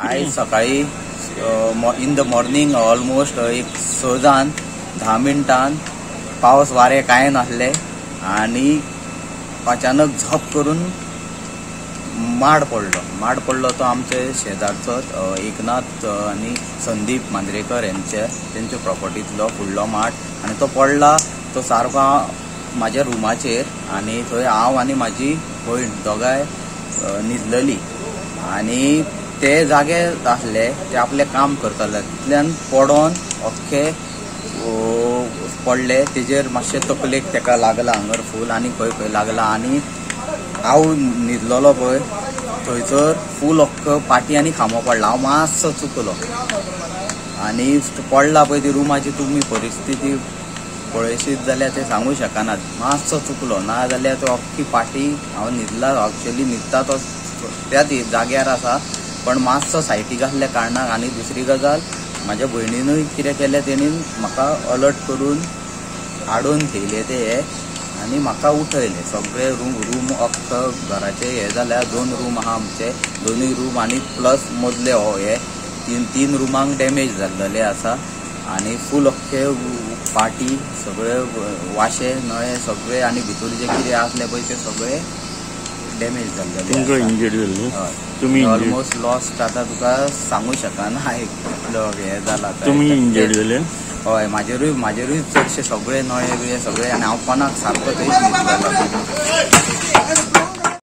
आज सकाळी in the morning almost एक 10 मिनटान पावस वारे काय नासले आणि अचानक झप करून माड पडलो तो आमचे शेजारचो एकनाथ आणि संदीप मांद्रेकर त्यांच्या प्रॉपर्टीतलो फुडलो माड आणि तो पडला तो सारको माझ्या रुमाचेर आणि थंय हांव आनी म्हाजी भयण दोगांय न्हिदलेली आणि ते जागे आसले ते आपले काम करताले तितल्यान पडोन अख्खे पडले तेजेर मातशे तकलेक तेका लागला हांगर फूल आणि खंय लागला आणि हांव न्हिदलोलो पळय थंयसर फूल अख्खो पाटी आनी खांबो पडला। हांव मातसो चुकलो आणि पडला पळय ती रुमाची तुमी परिस्थिती पळयशीत जाल्यार ते सांगू शकनात। मातसो चुकलो ना जाल्यार तो अख्खी पाटी हांव न्हिदला एक्चुअली न्हिदता तो त्याच जाग्यार आसा पण मातसो सायटीक आसल्या कारणाक आणि दुसरी गजाल म्हाज्या भयणीनूय कितें केलें तेणी म्हाका अलर्ट करून हाडून थेयले ते हे आणि म्हाका उठयले सगळे रूम अख्खो घराचे हे जाल्यार 2 रूम आहा आमचे दोनूय रूम आणि प्लस मदले हो हे तीन रुमांक डॅमेज जाल्लेले आसा आणि फूल अख्खे पाटी सगळे वाशे नळे सगळे आणि भितर जे कितें आसले पळय ते सगळे डॅमेज जाल्लेले तुम्ही ऑलमोस्ट लॉस्ट आता तुका सांगू शकना कितलो हे जाला तुम्ही इंजर्ड जाले हय म्हाजेरूय चडशे सगळे नळे बिळे सगळे आणि हांव कोणाक सारको थंयच न्हिदलेलो।